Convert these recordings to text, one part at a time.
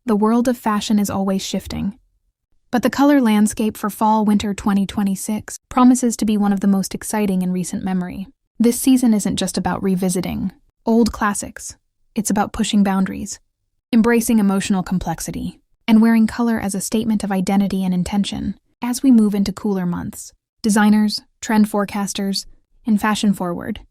The world of fashion is always shifting. But the color landscape for fall-winter 2026 promises to be one of the most exciting in recent memory. This season isn't just about revisiting old classics. It's about pushing boundaries, embracing emotional complexity, and wearing color as a statement of identity and intention as we move into cooler months. Designers, trend forecasters, and fashion-forward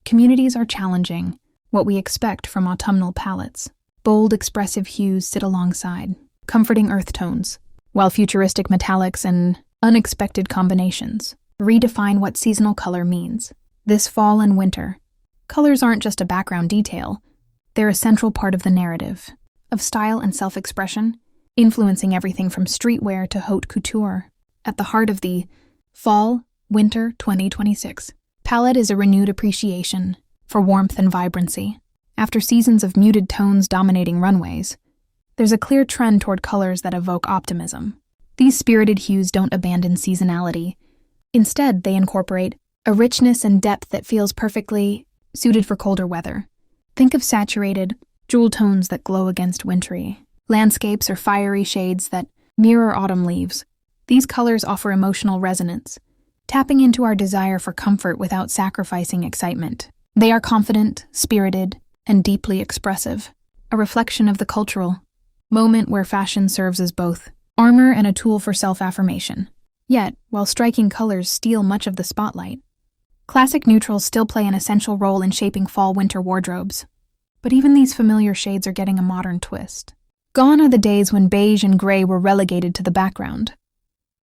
communities are challenging what we expect from autumnal palettes. Bold, expressive hues sit alongside comforting earth tones, while futuristic metallics and unexpected combinations redefine what seasonal color means. This fall and winter, colors aren't just a background detail, they're a central part of the narrative, of style and self-expression, influencing everything from streetwear to haute couture. At the heart of the fall-winter 2026 palette is a renewed appreciation for warmth and vibrancy. After seasons of muted tones dominating runways, there's a clear trend toward colors that evoke optimism. These spirited hues don't abandon seasonality. Instead, they incorporate a richness and depth that feels perfectly suited for colder weather. Think of saturated, jewel tones that glow against wintry landscapes or fiery shades that mirror autumn leaves. These colors offer emotional resonance, tapping into our desire for comfort without sacrificing excitement. They are confident, spirited, and deeply expressive, a reflection of the cultural moment where fashion serves as both armor and a tool for self-affirmation. Yet, while striking colors steal much of the spotlight, classic neutrals still play an essential role in shaping fall-winter wardrobes. But even these familiar shades are getting a modern twist. Gone are the days when beige and gray were relegated to the background.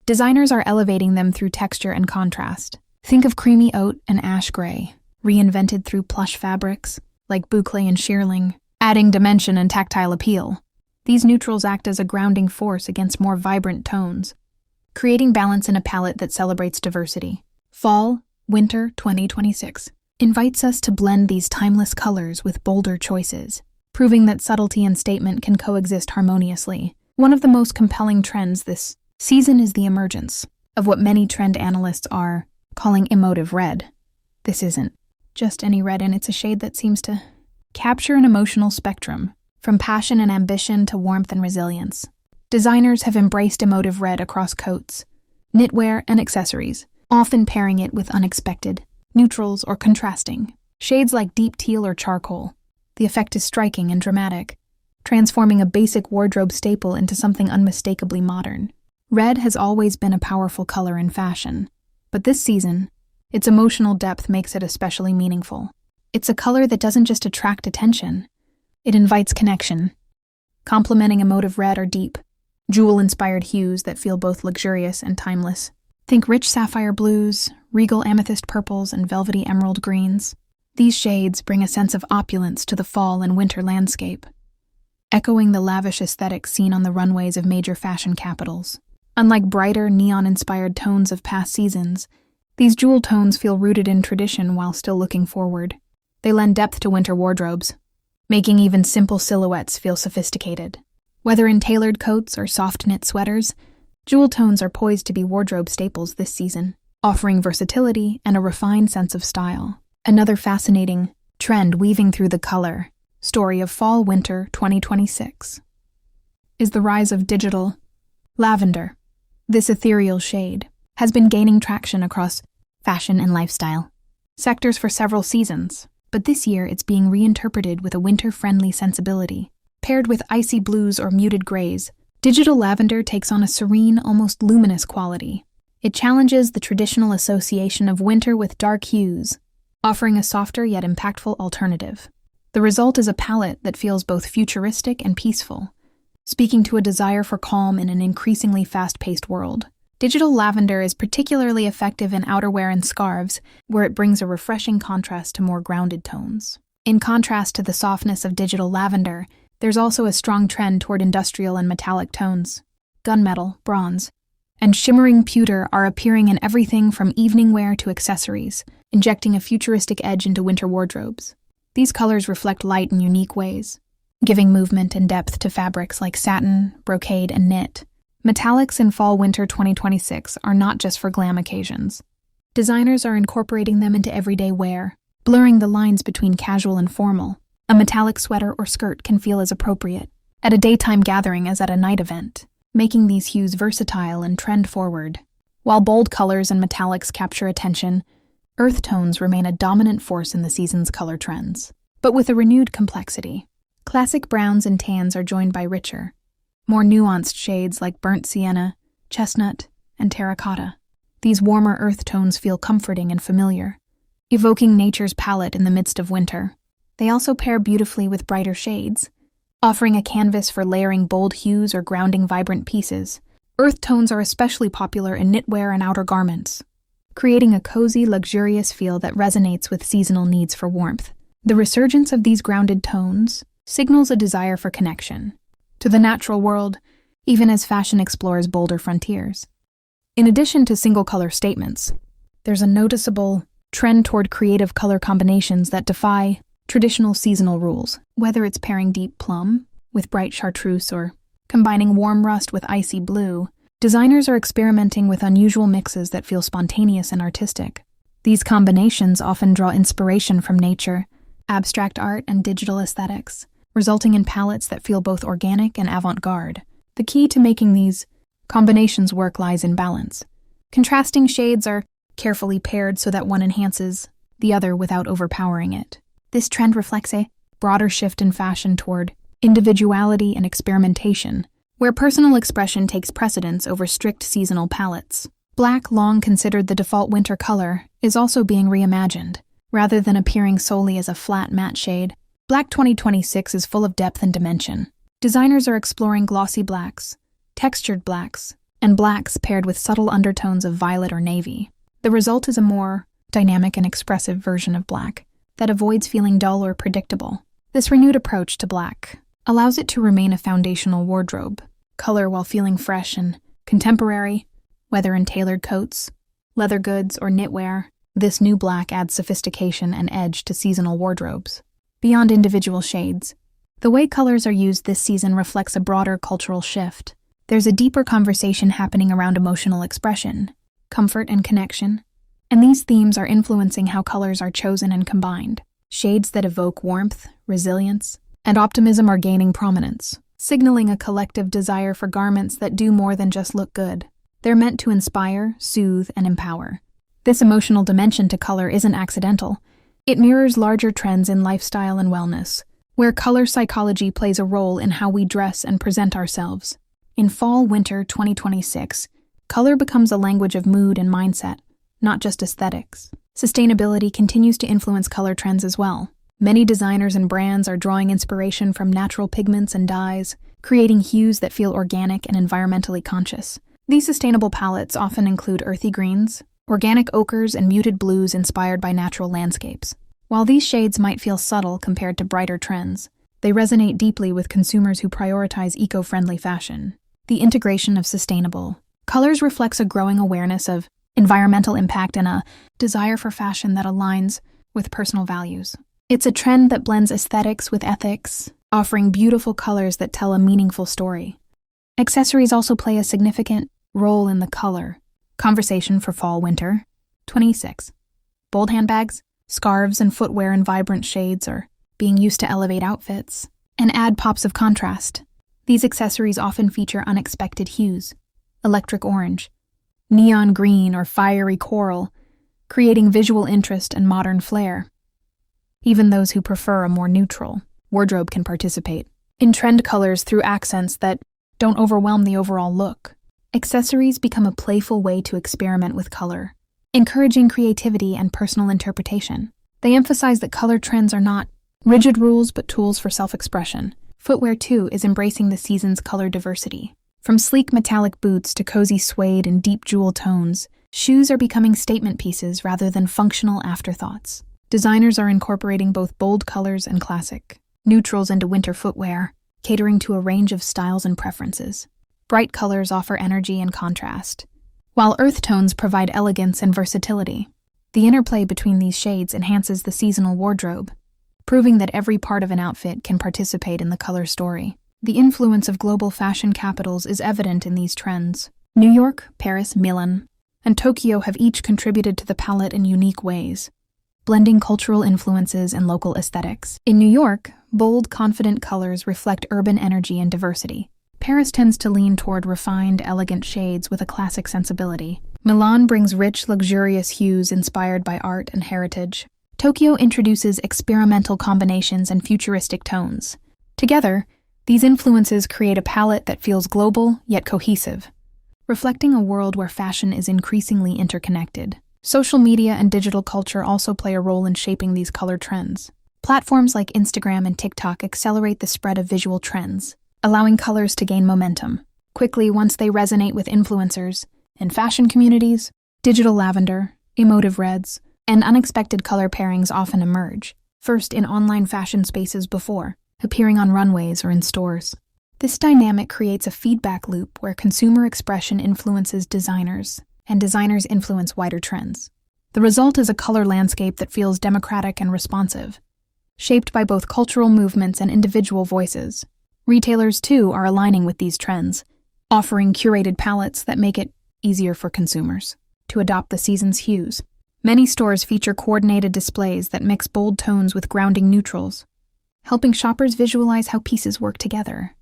Designers are elevating them through texture and contrast. Think of creamy oat and ash gray, reinvented through plush fabrics like boucle and shearling, adding dimension and tactile appeal. These neutrals act as a grounding force against more vibrant tones, creating balance in a palette that celebrates diversity. Fall-winter 2026 invites us to blend these timeless colors with bolder choices, proving that subtlety and statement can coexist harmoniously. One of the most compelling trends this season is the emergence of what many trend analysts are calling emotive red. This isn't just any red, and it's a shade that seems to capture an emotional spectrum, from passion and ambition to warmth and resilience. Designers have embraced emotive red across coats, knitwear, and accessories, often pairing it with unexpected neutrals or contrasting shades like deep teal or charcoal. The effect is striking and dramatic, transforming a basic wardrobe staple into something unmistakably modern. Red has always been a powerful color in fashion, but this season, its emotional depth makes it especially meaningful. It's a color that doesn't just attract attention, it invites connection. Complementing emotive red are deep, jewel-inspired hues that feel both luxurious and timeless. Think rich sapphire blues, regal amethyst purples, and velvety emerald greens. These shades bring a sense of opulence to the fall and winter landscape, echoing the lavish aesthetic seen on the runways of major fashion capitals. Unlike brighter, neon-inspired tones of past seasons, these jewel tones feel rooted in tradition while still looking forward. They lend depth to winter wardrobes, making even simple silhouettes feel sophisticated. Whether in tailored coats or soft-knit sweaters, jewel tones are poised to be wardrobe staples this season, offering versatility and a refined sense of style. Another fascinating trend weaving through the color story of fall-winter 2026 is the rise of digital lavender. This ethereal shade has been gaining traction across fashion and lifestyle sectors for several seasons, but this year it's being reinterpreted with a winter-friendly sensibility. Paired with icy blues or muted grays, digital lavender takes on a serene, almost luminous quality. It challenges the traditional association of winter with dark hues, offering a softer yet impactful alternative. The result is a palette that feels both futuristic and peaceful, speaking to a desire for calm in an increasingly fast-paced world. Digital lavender is particularly effective in outerwear and scarves, where it brings a refreshing contrast to more grounded tones. In contrast to the softness of digital lavender, there's also a strong trend toward industrial and metallic tones. Gunmetal, bronze, and shimmering pewter are appearing in everything from evening wear to accessories, injecting a futuristic edge into winter wardrobes. These colors reflect light in unique ways, giving movement and depth to fabrics like satin, brocade, and knit. Metallics in fall-winter 2026 are not just for glam occasions. Designers are incorporating them into everyday wear, blurring the lines between casual and formal. A metallic sweater or skirt can feel as appropriate at a daytime gathering as at a night event, making these hues versatile and trend-forward. While bold colors and metallics capture attention, earth tones remain a dominant force in the season's color trends, but with a renewed complexity. Classic browns and tans are joined by richer, more nuanced shades like burnt sienna, chestnut, and terracotta. These warmer earth tones feel comforting and familiar, evoking nature's palette in the midst of winter. They also pair beautifully with brighter shades, offering a canvas for layering bold hues or grounding vibrant pieces. Earth tones are especially popular in knitwear and outer garments, creating a cozy, luxurious feel that resonates with seasonal needs for warmth. The resurgence of these grounded tones signals a desire for connection to the natural world, even as fashion explores bolder frontiers. In addition to single-color statements, there's a noticeable trend toward creative color combinations that defy traditional seasonal rules. Whether it's pairing deep plum with bright chartreuse or combining warm rust with icy blue, designers are experimenting with unusual mixes that feel spontaneous and artistic. These combinations often draw inspiration from nature, abstract art, and digital aesthetics, resulting in palettes that feel both organic and avant-garde. The key to making these combinations work lies in balance. Contrasting shades are carefully paired so that one enhances the other without overpowering it. This trend reflects a broader shift in fashion toward individuality and experimentation, where personal expression takes precedence over strict seasonal palettes. Black, long considered the default winter color, is also being reimagined. Rather than appearing solely as a flat matte shade, Black 2026 is full of depth and dimension. Designers are exploring glossy blacks, textured blacks, and blacks paired with subtle undertones of violet or navy. The result is a more dynamic and expressive version of black that avoids feeling dull or predictable. This renewed approach to black allows it to remain a foundational wardrobe color while feeling fresh and contemporary, whether in tailored coats, leather goods, or knitwear. This new black adds sophistication and edge to seasonal wardrobes. Beyond individual shades, the way colors are used this season reflects a broader cultural shift. There's a deeper conversation happening around emotional expression, comfort, and connection, and these themes are influencing how colors are chosen and combined. Shades that evoke warmth, resilience, and optimism are gaining prominence, signaling a collective desire for garments that do more than just look good. They're meant to inspire, soothe, and empower. This emotional dimension to color isn't accidental. It mirrors larger trends in lifestyle and wellness, where color psychology plays a role in how we dress and present ourselves. In fall-winter 2026, color becomes a language of mood and mindset, not just aesthetics. Sustainability continues to influence color trends as well. Many designers and brands are drawing inspiration from natural pigments and dyes, creating hues that feel organic and environmentally conscious. These sustainable palettes often include earthy greens, organic ochres, and muted blues inspired by natural landscapes. While these shades might feel subtle compared to brighter trends, they resonate deeply with consumers who prioritize eco-friendly fashion. The integration of sustainable colors reflects a growing awareness of environmental impact and a desire for fashion that aligns with personal values. It's a trend that blends aesthetics with ethics, offering beautiful colors that tell a meaningful story. Accessories also play a significant role in the color conversation for fall-winter 26. Bold handbags, scarves, and footwear in vibrant shades are being used to elevate outfits and add pops of contrast. These accessories often feature unexpected hues, electric orange, neon green, or fiery coral, creating visual interest and modern flair. Even those who prefer a more neutral wardrobe can participate in trend colors through accents that don't overwhelm the overall look. Accessories become a playful way to experiment with color, encouraging creativity and personal interpretation. They emphasize that color trends are not rigid rules but tools for self-expression. Footwear, too, is embracing the season's color diversity. From sleek metallic boots to cozy suede and deep jewel tones, shoes are becoming statement pieces rather than functional afterthoughts. Designers are incorporating both bold colors and classic neutrals into winter footwear, catering to a range of styles and preferences. Bright colors offer energy and contrast, while earth tones provide elegance and versatility. The interplay between these shades enhances the seasonal wardrobe, proving that every part of an outfit can participate in the color story. The influence of global fashion capitals is evident in these trends. New York, Paris, Milan, and Tokyo have each contributed to the palette in unique ways. blending cultural influences and local aesthetics. In New York, bold, confident colors reflect urban energy and diversity. Paris tends to lean toward refined, elegant shades with a classic sensibility. Milan brings rich, luxurious hues inspired by art and heritage. Tokyo introduces experimental combinations and futuristic tones. Together, these influences create a palette that feels global yet cohesive, reflecting a world where fashion is increasingly interconnected. Social media and digital culture also play a role in shaping these color trends. Platforms like Instagram and TikTok accelerate the spread of visual trends, allowing colors to gain momentum quickly once they resonate with influencers. In fashion communities, digital lavender, emotive reds, and unexpected color pairings often emerge, first in online fashion spaces before appearing on runways or in stores. This dynamic creates a feedback loop where consumer expression influences designers, and designers influence wider trends. The result is a color landscape that feels democratic and responsive, shaped by both cultural movements and individual voices. Retailers, too, are aligning with these trends, offering curated palettes that make it easier for consumers to adopt the season's hues. Many stores feature coordinated displays that mix bold tones with grounding neutrals, helping shoppers visualize how pieces work together.